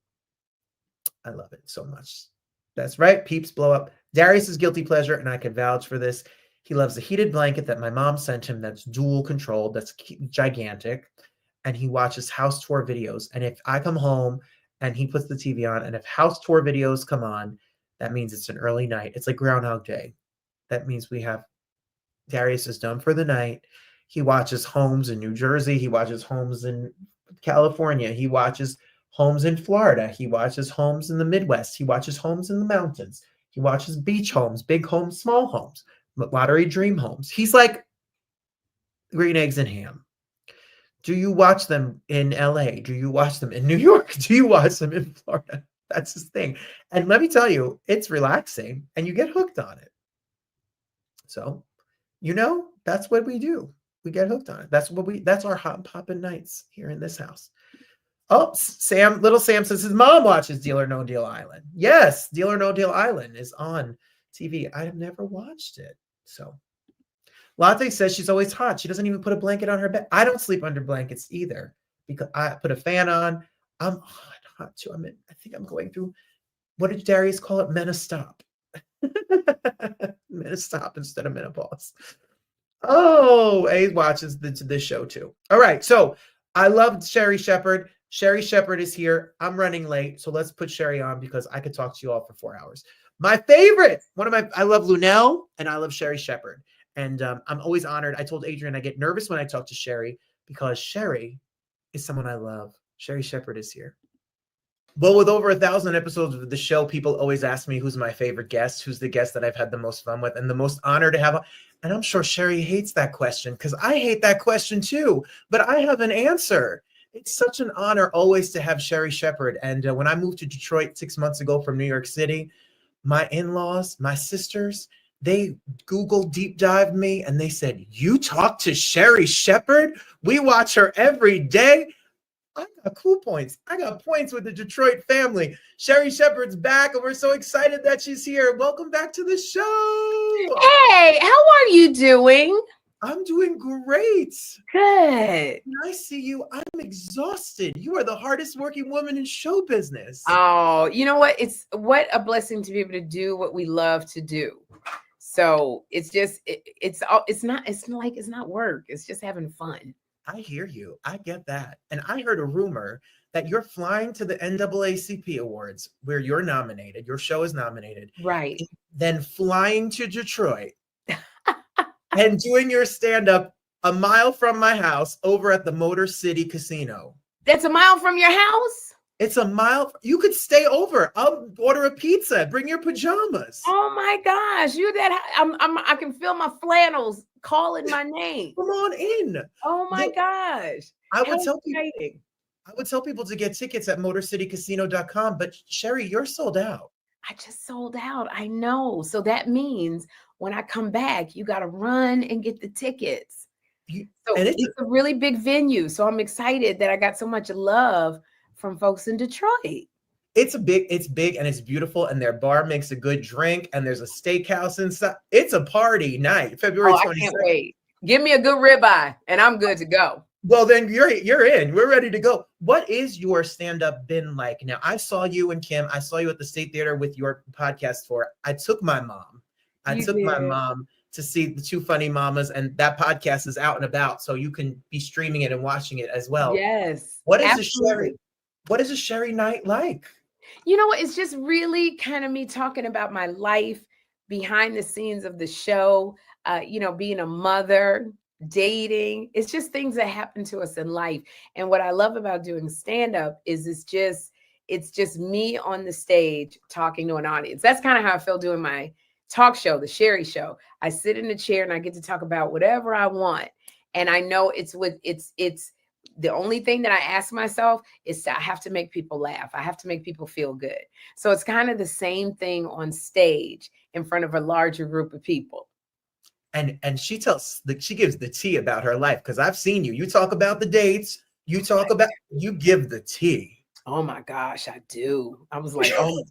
I love it so much. That's right. Peeps blow up. Darius's guilty pleasure, and I can vouch for this. He loves a heated blanket that my mom sent him that's dual controlled, that's gigantic. And he watches house tour videos. And if I come home and he puts the TV on, and if house tour videos come on, that means it's an early night. It's like Groundhog Day. That means Darius is done for the night. He watches homes in New Jersey. He watches homes in California. He watches homes in Florida. He watches homes in the Midwest. He watches homes in the mountains. He watches beach homes, big homes, small homes, lottery dream homes. He's like green eggs and ham. Do you watch them in LA? Do you watch them in New York? Do you watch them in Florida? That's his thing. And let me tell you, it's relaxing and you get hooked on it. So, that's what we do. We get hooked on it. That's our hot and poppin' nights here in this house. Oh, little Sam says his mom watches Deal or No Deal Island. Yes, Deal or No Deal Island is on TV. I have never watched it. So Latte says she's always hot. She doesn't even put a blanket on her bed. I don't sleep under blankets either because I put a fan on. I'm hot too. I think I'm going through, what did Darius call it? Menostop. Menostop instead of menopause. Oh, A watches this show too. All right. So I loved Sherri Shepherd. Sherri Shepherd is here. I'm running late. So let's put Sherri on because I could talk to you all for 4 hours. My favorite, I love Lunel and I love Sherri Shepherd. And I'm always honored. I told Adrian I get nervous when I talk to Sherri because Sherri is someone I love. Sherri Shepherd is here. Well, with over 1,000 episodes of the show, people always ask me who's my favorite guest, who's the guest that I've had the most fun with and the most honor to have. And I'm sure Sherri hates that question because I hate that question too. But I have an answer. It's such an honor always to have Sherri Shepherd. And when I moved to Detroit 6 months ago from New York City, my in-laws, my sisters, they Google deep dived me and they said, "You talk to Sherri Shepherd? We watch her every day." I got cool points. I got points with the Detroit family. Sherri Shepherd's back, and we're so excited that she's here. Welcome back to the show. Hey, how are you doing? I'm doing great. Good. When I see you, I'm exhausted. You are the hardest working woman in show business. Oh, you know what? What a blessing to be able to do what we love to do. So it's just, it's not work. It's just having fun. I hear you. I get that. And I heard a rumor that you're flying to the NAACP Awards where you're nominated. Your show is nominated. Right. Then flying to Detroit and doing your stand-up a mile from my house over at the MotorCity Casino. That's a mile from your house? It's a mile. You could stay over. I'll order a pizza. Bring your pajamas. Oh my gosh. I can feel my flannels calling my name. Come on in. Oh my gosh. I would tell people to get tickets at MotorCityCasino.com, but Sherri, you're sold out. I just sold out. I know. So that means when I come back, you got to run and get the tickets. It's a really big venue. So I'm excited that I got so much love from folks in Detroit. It's big and it's beautiful, and their bar makes a good drink, and there's a steakhouse inside. It's a party night, February 22nd. I can't wait. Give me a good ribeye, and I'm good to go. Well, then you're in. We're ready to go. What is your stand-up been like? Now, I saw you and Kim. I saw you at the State Theater with your podcast tour. I took my mom. My mom to see the Two Funny Mamas, and that podcast is out and about, so you can be streaming it and watching it as well. Yes. What is a Sherri night like? You know what? It's just really kind of me talking about my life behind the scenes of the show, being a mother, dating. It's just things that happen to us in life. And what I love about doing stand-up is it's just me on the stage talking to an audience. That's kind of how I feel doing my talk show, the Sherri Show. I sit in a chair and I get to talk about whatever I want. And I know it's the only thing that I ask myself is I have to make people laugh. I have to make people feel good. So it's kind of the same thing on stage in front of a larger group of people. And she gives the tea about her life, because I've seen you. You talk about the dates. You give the tea. Oh my gosh, I do. I was like, oh,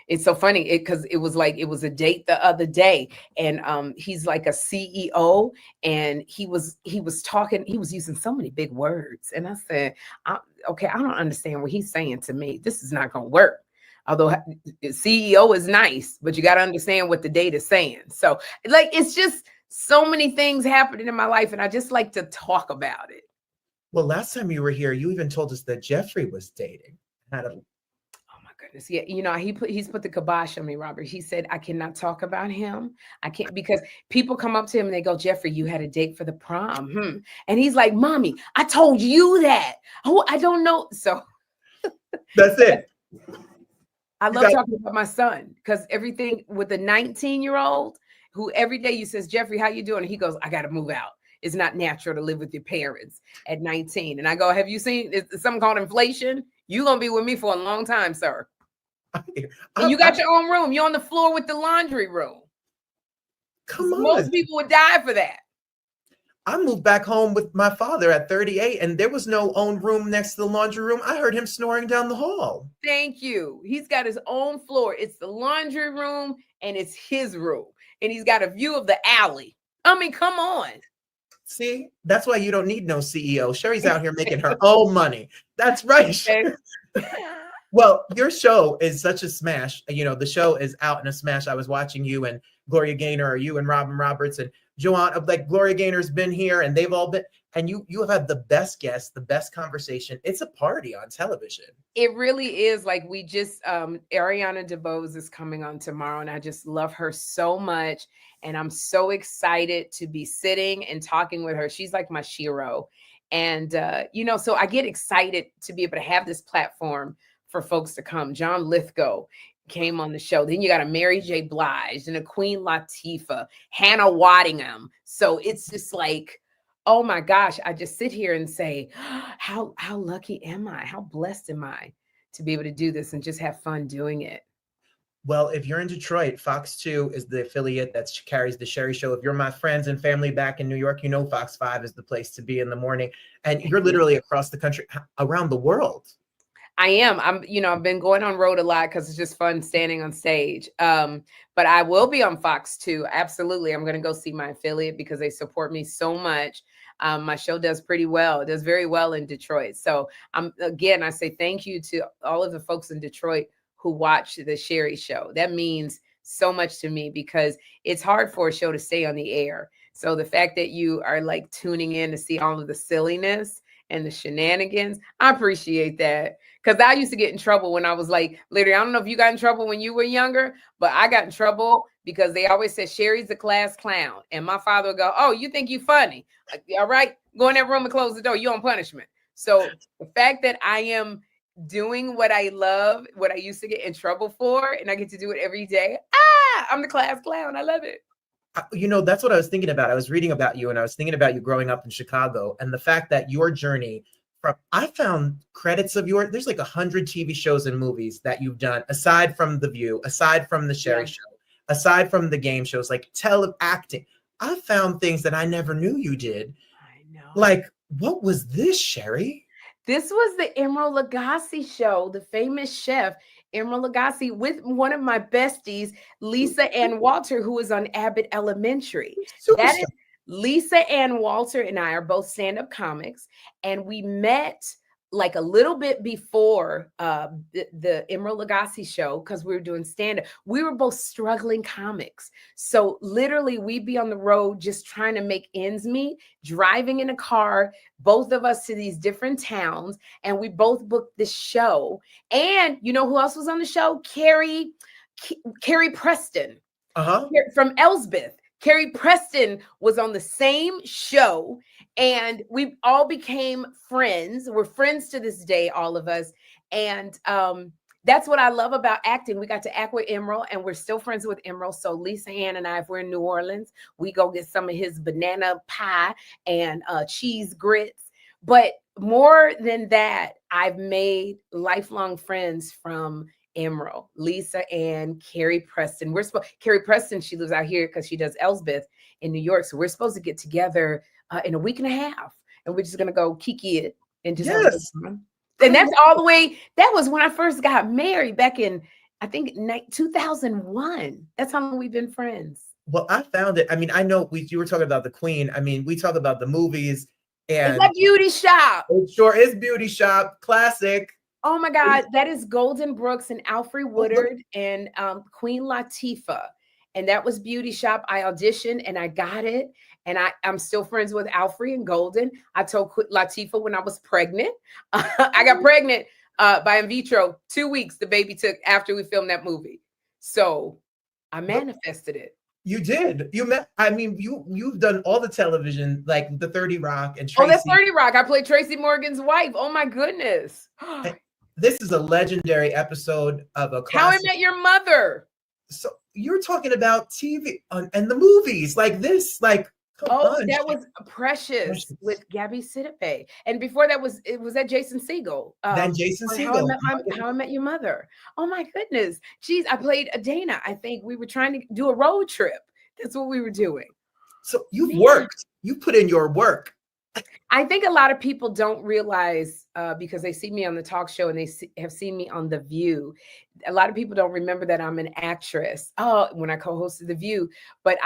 it's so funny because it was a date the other day, and he's like a CEO, and he was talking. He was using so many big words, and I said, okay, I don't understand what he's saying to me. This is not going to work. Although CEO is nice, but you got to understand what the date is saying. So it's just So many things happening in my life, and I just like to talk about it. Well, last time you were here, you even told us that Jeffrey was dating. Had a Oh my goodness. Yeah, you know, he's put the kibosh on me, Robert. He said I cannot talk about him. I can't, because people come up to him and they go, Jeffrey, you had a date for the prom. And he's like, Mommy, I told you that. Oh, I don't know. So That's it. I You love got- talking about my son, because everything with the 19-year-old who every day you says, Jeffrey, how you doing? And he goes, I got to move out. It's not natural to live with your parents at 19. And I go, have you seen something called inflation? You're going to be with me for a long time, sir. And you got your own room. You're on the floor with the laundry room. Come on. Most people would die for that. I moved back home with my father at 38, and there was no own room next to the laundry room. I heard him snoring down the hall. Thank you. He's got his own floor. It's the laundry room, and it's his room. And he's got a view of the alley. I mean, come on. See, that's why you don't need no CEO. Sherri's out here making her own money. That's right. Okay. Well, your show is such a smash. You know, the show is out in a smash. I was watching you and Gloria Gaynor, or you and Robin Roberts and Joanne. Like, Gloria Gaynor's been here, and they've all been, and you have had the best guests, the best conversation. It's a party on television. It really is. Like, we just Ariana DeBose is coming on tomorrow, and I just love her so much. And I'm so excited to be sitting and talking with her. She's like my shiro. And you know, so I get excited to be able to have this platform for folks to come. John Lithgow came on the show. Then you got a Mary J. Blige and a Queen Latifah, Hannah Waddingham. So it's just like, oh my gosh, I just sit here and say, how lucky am I? How blessed am I to be able to do this and just have fun doing it? Well, if you're in Detroit, Fox 2 is the affiliate that carries the Sherri Show. If you're my friends and family back in New York, you know Fox 5 is the place to be in the morning. And you're literally across the country, around the world. I am. I've been going on road a lot because it's just fun standing on stage. But I will be on Fox 2. Absolutely. I'm going to go see my affiliate because they support me so much. My show does pretty well. It does very well in Detroit. So I say thank you to all of the folks in Detroit who watch the Sherri Show. That means so much to me because it's hard for a show to stay on the air. So the fact that you are like tuning in to see all of the silliness and the shenanigans, I appreciate that. Because I used to get in trouble when I was like, literally, I don't know if you got in trouble when you were younger, but I got in trouble because they always said Sherri's the class clown. And my father would go, oh, you think you funny? Like, all right, go in that room and close the door. You on punishment. So the fact that I am doing what I love, what I used to get in trouble for, and I get to do it every day. I'm the class clown. I love it. You know, that's what I was thinking about. I was reading about you, and I was thinking about you growing up in Chicago, and the fact that your journey I found credits of there's like 100 TV shows and movies that you've done, aside from The View, aside from the Sherri Show, aside from the game shows, like acting. I found things that I never knew you did. I know. Like, what was this, Sherri? This was the Emeril Lagasse show, the famous chef, Emeril Lagasse, with one of my besties, Lisa Ann Walter, who is on Abbott Elementary. That is Lisa Ann Walter and I are both stand-up comics, and we met like a little bit before the Emeril Lagasse show because we were doing stand-up. We were both struggling comics. So literally we'd be on the road just trying to make ends meet, driving in a car, both of us to these different towns, and we both booked this show. And you know who else was on the show? Carrie Preston from Elsbeth. Carrie Preston was on the same show, and we all became friends. We're friends to this day, all of us. And that's what I love about acting. We got to act with Emeril, and we're still friends with Emeril. So Lisa Ann and I, if we're in New Orleans, we go get some of his banana pie and cheese grits. But more than that, I've made lifelong friends from Emeril, Lisa Ann, Carrie Preston. Carrie Preston, she lives out here because she does Elsbeth in New York. So we're supposed to get together in a week and a half, and we're just gonna go kiki it and just have fun. And that's all the way. That was when I first got married back in, I think, 2001. That's how long we've been friends. Well, I found it. I mean, I know you were talking about the Queen. I mean, we talk about the movies, and it's like Beauty Shop. It sure is Beauty Shop, classic. Oh my God, that is Golden Brooks and Alfre Woodard and Queen Latifah. And that was Beauty Shop. I auditioned and I got it. And I'm still friends with Alfred and Golden. I told Latifah when I was pregnant. I got pregnant by in vitro 2 weeks the baby took after we filmed that movie. So I manifested it. You did. You've done all the television, like the 30 Rock and Tracy. Oh, that's 30 Rock. I played Tracy Morgan's wife. Oh my goodness. This is a legendary episode of a classic. How I Met Your Mother. So you're talking about TV and the movies like this, like. That was Precious with Gabby Sidibe. And before that was that Jason Segel. Then Jason Segel. How I Met Your Mother. Oh my goodness. Geez, I played Dana. I think we were trying to do a road trip. That's what we were doing. So you've worked. You put in your work. I think a lot of people don't realize because they see me on the talk show and they have seen me on The View. A lot of people don't remember that I'm an actress. Oh, when I co-hosted The View, but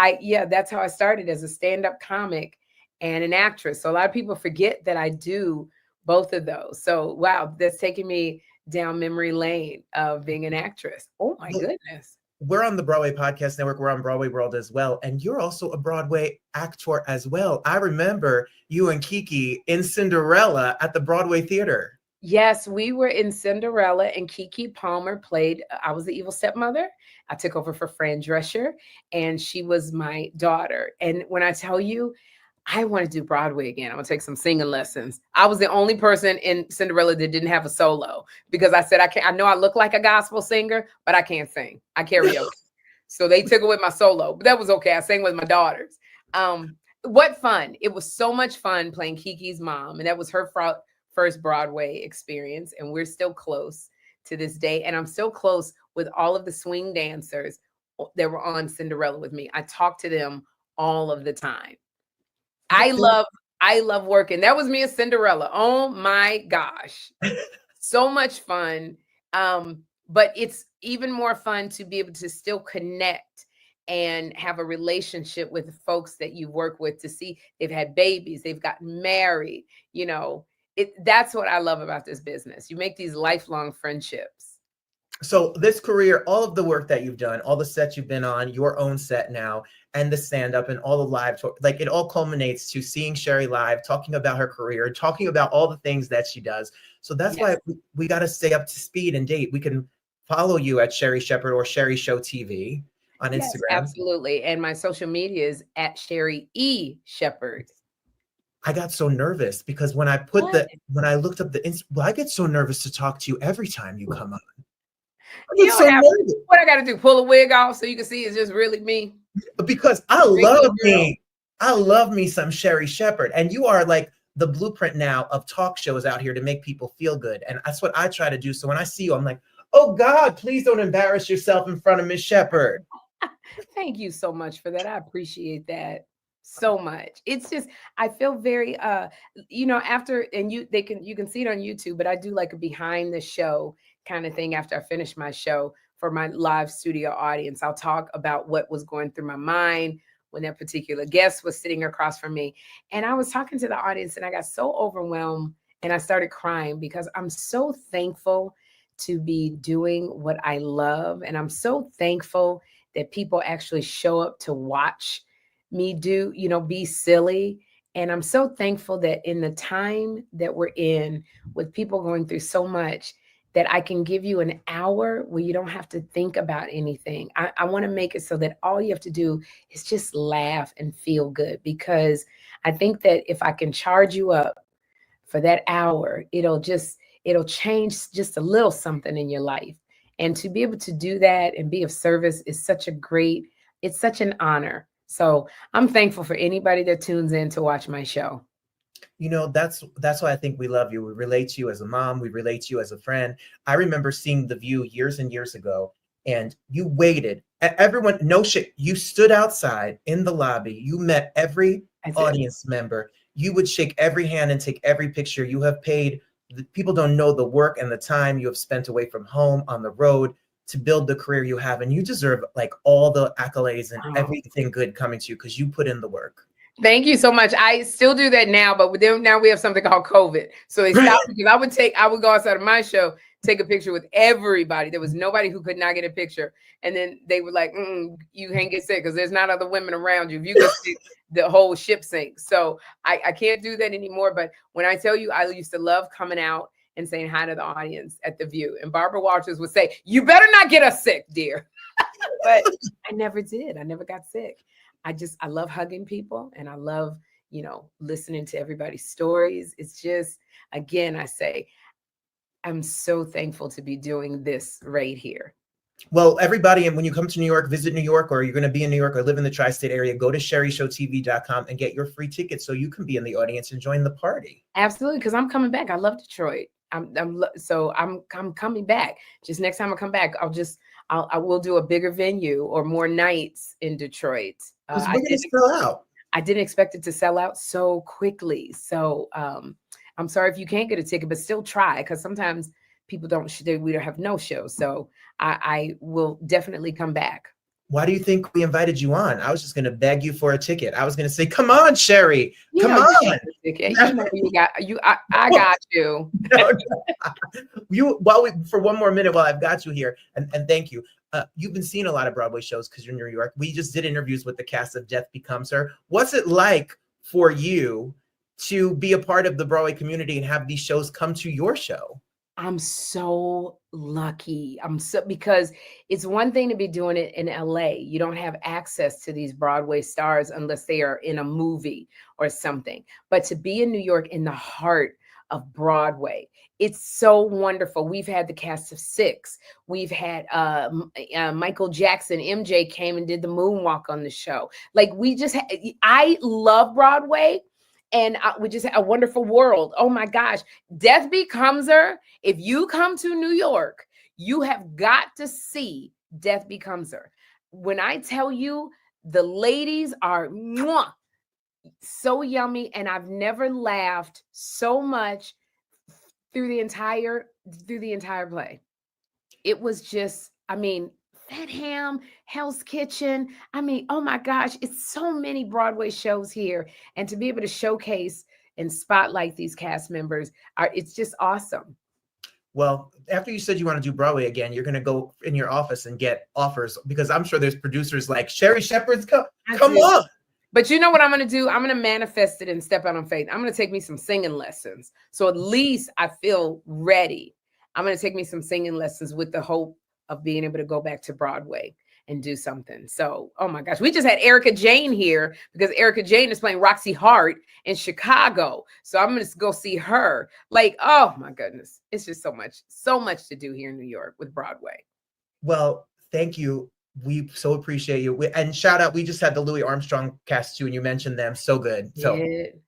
that's how I started, as a stand-up comic and an actress. So a lot of people forget that I do both of those. So wow, that's taking me down memory lane of being an actress. Oh my goodness. We're on the Broadway Podcast Network. We're on Broadway World as well. And you're also a Broadway actor as well. I remember you and Kiki in Cinderella at the Broadway Theater. Yes, we were in Cinderella and Kiki Palmer played, I was the evil stepmother. I took over for Fran Drescher and she was my daughter. And when I tell you, I want to do Broadway again. I'm going to take some singing lessons. I was the only person in Cinderella that didn't have a solo because I said, I know I look like a gospel singer, but I can't sing. I karaoke. So they took away my solo, but that was okay. I sang with my daughters. What fun. It was so much fun playing Kiki's mom. And that was her first Broadway experience. And we're still close to this day. And I'm still close with all of the swing dancers that were on Cinderella with me. I talk to them all of the time. I love working. That was me as Cinderella. Oh my gosh. So much fun. But it's even more fun to be able to still connect and have a relationship with the folks that you work with, to see they've had babies, they've gotten married. You know, that's what I love about this business. You make these lifelong friendships. So this career, all of the work that you've done, all the sets you've been on, your own set now, and the stand-up and all the live tour, like it all culminates to seeing Sherri live, talking about her career, talking about all the things that she does. So that's why we got to stay up to speed and date. We can follow you at Sherri Shepherd or Sherri Show TV on Instagram. Absolutely. And my social media is at Sherri E. Shepherd. I got so nervous because when I looked up I get so nervous to talk to you every time you come on. What I got to do? Pull a wig off so you can see it's just really me? Because I love me some Sherri Shepherd, and you are like the blueprint now of talk shows out here to make people feel good, and that's what I try to do. So when I see you, I'm like, oh God, please don't embarrass yourself in front of Miss Shepherd. Thank you so much for that. I appreciate that so much. It's just, I feel very after, and you can see it on YouTube, but I do like a behind the show kind of thing after I finish my show for my live studio audience. I'll talk about what was going through my mind when that particular guest was sitting across from me. And I was talking to the audience and I got so overwhelmed and I started crying because I'm so thankful to be doing what I love. And I'm so thankful that people actually show up to watch me be silly. And I'm so thankful that in the time that we're in, with people going through so much, that I can give you an hour where you don't have to think about anything. I want to make it so that all you have to do is just laugh and feel good, because I think that if I can charge you up for that hour, it'll change just a little something in your life. And to be able to do that and be of service is such an honor. So I'm thankful for anybody that tunes in to watch my show. You know, that's why I think we love you. We relate to you as a mom. We relate to you as a friend. I remember seeing The View years and years ago, and you waited. Everyone, no shit. You stood outside in the lobby. You met every audience member. You would shake every hand and take every picture. You have paid. People don't know the work and the time you have spent away from home on the road to build the career you have. And you deserve like all the accolades and everything good coming to you because you put in the work. Thank you so much. I still do that now, but now we have something called COVID. So they stopped because I would go outside of my show, take a picture with everybody. There was nobody who could not get a picture. And then they were like, you can't get sick because there's not other women around you. If you get sick, the whole ship sinks. So I can't do that anymore. But when I tell you, I used to love coming out and saying hi to the audience at the View. And Barbara Walters would say, you better not get us sick, dear. But I never did. I never got sick. I love hugging people, and I love, listening to everybody's stories. It's just, again, I say, I'm so thankful to be doing this right here. Well, everybody, and when you come to New York, visit New York, or you're going to be in New York or live in the tri-state area, go to sherryshowtv.com and get your free tickets so you can be in the audience and join the party. Absolutely, because I'm coming back. I love Detroit. I'm coming back. Just next time I come back, I will do a bigger venue or more nights in Detroit. We're going to sell out. I didn't expect it to sell out so quickly. So I'm sorry if you can't get a ticket, but still try, because sometimes people we don't have no shows. So I will definitely come back. Why do you think we invited you on? I was just going to beg you for a ticket. I was going to say, come on, Sherri, come on. I got you. For one more minute while I've got you here, and thank you. You've been seeing a lot of Broadway shows because you're in New York. We just did interviews with the cast of Death Becomes Her. What's it like for you to be a part of the Broadway community and have these shows come to your show? I'm so lucky. Because it's one thing to be doing it in LA. You don't have access to these Broadway stars unless they are in a movie or something. But to be in New York, in the heart of Broadway, it's so wonderful. We've had the cast of 6. We've had Michael Jackson, MJ came and did the moonwalk on the show. Like, I love Broadway. And we just had a wonderful world. Oh my gosh. Death Becomes Her. If you come to New York, you have got to see Death Becomes Her. When I tell you, the ladies are so yummy. And I've never laughed so much through the entire play. It was just, Fat Ham, Hell's Kitchen. Oh my gosh, it's so many Broadway shows here. And to be able to showcase and spotlight these cast members, it's just awesome. Well, after you said you want to do Broadway again, you're going to go in your office and get offers, because I'm sure there's producers like Sherri Shepherd's come on. But you know what I'm going to do? I'm going to manifest it and step out on faith. I'm going to take me some singing lessons. So at least I feel ready. I'm going to take me some singing lessons with the hope of being able to go back to Broadway and do something. So, oh my gosh, we just had Erica Jane here because Erica Jane is playing Roxy Hart in Chicago. So I'm going to go see her. Like, oh my goodness. It's just so much to do here in New York with Broadway. Well, thank you. We so appreciate you. And shout out, we just had the Louis Armstrong cast too, and you mentioned them. So good. So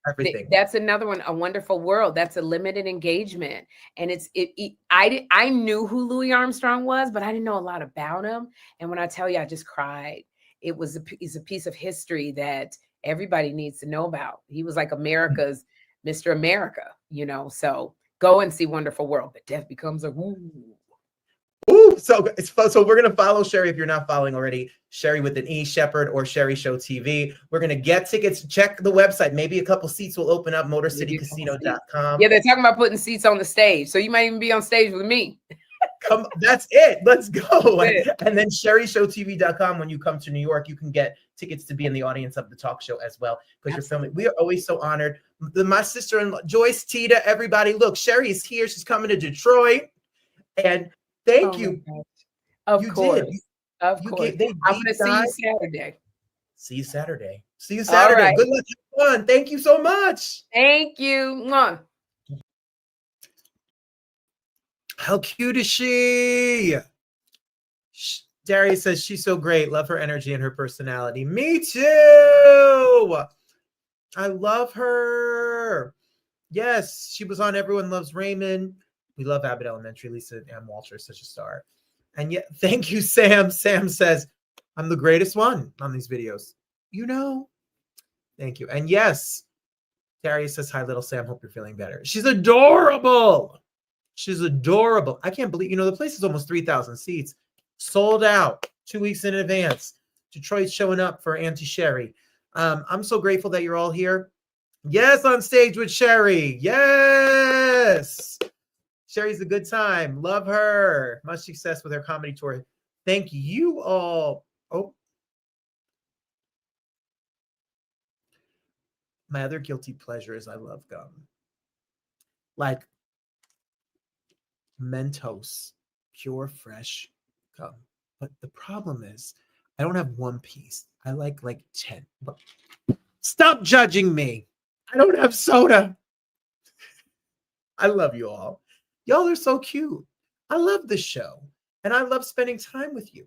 everything. That's another one, A Wonderful World. That's a limited engagement. And I knew who Louis Armstrong was, but I didn't know a lot about him. And when I tell you, I just cried. It's a piece of history that everybody needs to know about. He was like America's Mr. America, so go and see Wonderful World. But Death Becomes a Ooh, so it's fun. So we're going to follow Sherri. If you're not following already, Sherri with an E, Shepherd, or Sherri Show TV. We're going to get tickets. Check the website. Maybe a couple seats will open up, MotorCityCasino.com. Yeah, they're talking about putting seats on the stage. So you might even be on stage with me. Come, that's it. Let's go. And then sherryshowtv.com. When you come to New York, you can get tickets to be in the audience of the talk show as well, because you're filming. We are always so honored. My sister-in-law, Joyce, Tita, everybody. Look, Sherri is here. She's coming to Detroit. And thank you. Of course. I'm going to see you Saturday. See you Saturday. See you Saturday. Right. Good luck. Have fun. Thank you so much. Thank you. Mwah. How cute is she? Darius says she's so great. Love her energy and her personality. Me too. I love her. Yes, she was on Everyone Loves Raymond. We love Abbott Elementary. Lisa Ann Walter is such a star. And yet, thank you, Sam. Sam says, I'm the greatest one on these videos. Thank you. And yes, Darius says, hi, little Sam. Hope you're feeling better. She's adorable. She's adorable. I can't believe, the place is almost 3,000 seats. Sold out 2 weeks in advance. Detroit's showing up for Auntie Sherri. I'm so grateful that you're all here. Yes, on stage with Sherri. Yes. Sherri's a good time. Love her. Much success with her comedy tour. Thank you all. Oh, my other guilty pleasure is I love gum. Like Mentos, pure fresh gum. But the problem is I don't have one piece. I like 10. But stop judging me. I don't have soda. I love you all. Y'all are so cute. I love this show. And I love spending time with you.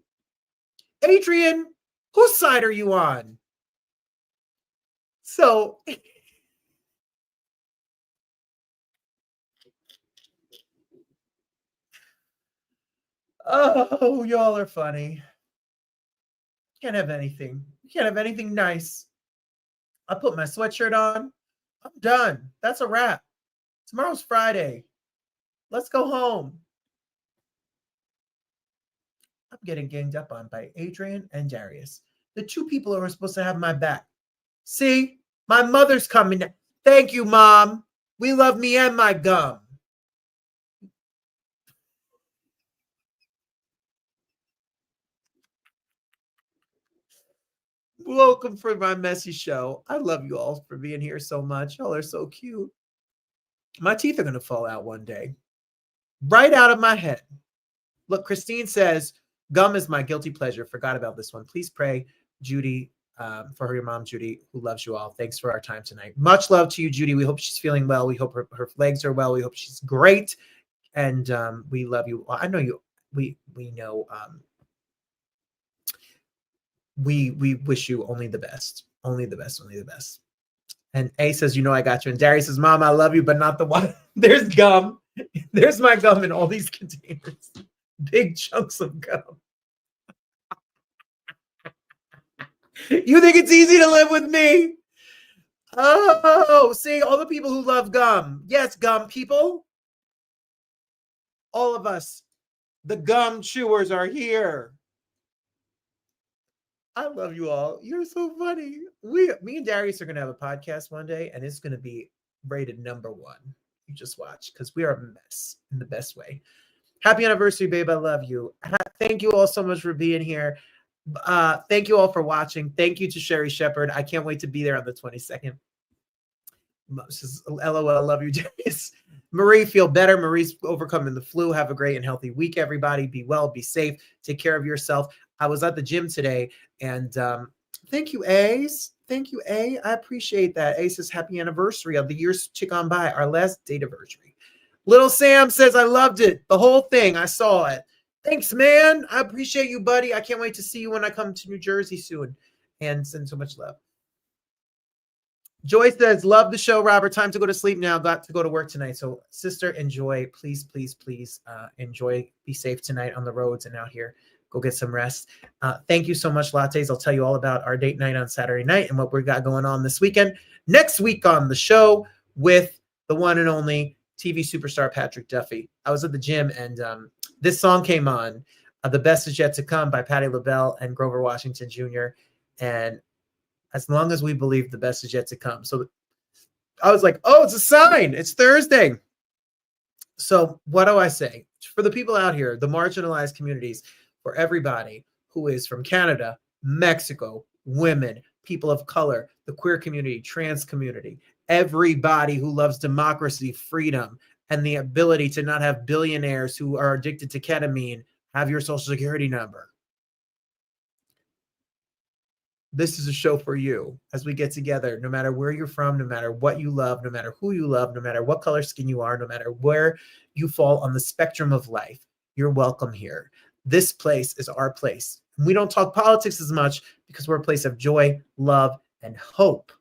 Adrian, whose side are you on? So oh, y'all are funny. Can't have anything. You can't have anything nice. I put my sweatshirt on. I'm done. That's a wrap. Tomorrow's Friday. Let's go home. I'm getting ganged up on by Adrian and Darius, the two people who are supposed to have my back. See, my mother's coming. Thank you, Mom. We love me and my gum. Welcome for my messy show. I love you all for being here so much. Y'all are so cute. My teeth are going to fall out one day. Right out of my head. Look, Christine says, gum is my guilty pleasure. Forgot about this one. Please pray, Judy, for your mom, Judy, who loves you all. Thanks for our time tonight. Much love to you, Judy. We hope she's feeling well. We hope her legs are well. We hope she's great. And we love you. I know you. We know. We wish you only the best. Only the best. Only the best. And A says, you know, I got you. And Darius says, Mom, I love you, but not the one. There's gum. There's my gum in all these containers. Big chunks of gum. You think it's easy to live with me? Oh, see, all the people who love gum. Yes, gum people. All of us, the gum chewers are here. I love you all. You're so funny. Me and Darius are going to have a podcast one day, and it's going to be rated #1. You just watch, because we are a mess in the best way. Happy anniversary, babe. I love you. Thank you all so much for being here. Thank you all for watching. Thank you to Sherri Shepherd. I can't wait to be there on the 22nd. Says, LOL, I love you, Darius. Marie, feel better. Marie's overcoming the flu. Have a great and healthy week, everybody. Be well, be safe. Take care of yourself. I was at the gym today, and thank you, Ace. Thank you, A. I appreciate that. Ace says, happy anniversary of the years to gone by, our last date anniversary. Little Sam says, I loved it. The whole thing. I saw it. Thanks, man. I appreciate you, buddy. I can't wait to see you when I come to New Jersey soon. And send so much love. Joy says, love the show, Robert. Time to go to sleep now. Got to go to work tonight. So, sister, enjoy. Please, please, please enjoy. Be safe tonight on the roads and out here. Go get some rest. Thank you so much, Lattes. I'll tell you all about our date night on Saturday night and what we got going on this weekend. Next week on the show with the one and only TV superstar Patrick Duffy. I was at the gym, and this song came on, The Best Is Yet to Come by Patti LaBelle and Grover Washington Jr. And as long as we believe the best is yet to come. So I was like, oh, it's a sign. It's Thursday. So what do I say? For the people out here, the marginalized communities, for everybody who is from Canada, Mexico, women, people of color, the queer community, trans community, everybody who loves democracy, freedom, and the ability to not have billionaires who are addicted to ketamine have your social security number. This is a show for you as we get together, no matter where you're from, no matter what you love, no matter who you love, no matter what color skin you are, no matter where you fall on the spectrum of life, you're welcome here. This place is our place. We don't talk politics as much because we're a place of joy, love, and hope.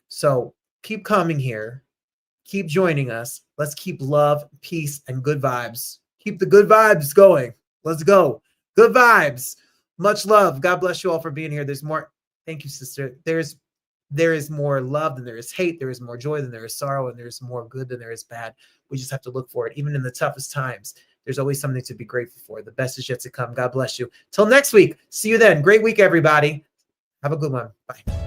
So keep coming here. Keep joining us. Let's keep love, peace, and good vibes. Keep the good vibes going. Let's go. Good vibes. Much love. God bless you all for being here. There's more. Thank you, sister. There is more love than there is hate. There is more joy than there is sorrow, and there's more good than there is bad. We just have to look for it. Even in the toughest times, there's always something to be grateful for. The best is yet to come. God bless you. Till next week. See you then. Great week, everybody. Have a good one. Bye.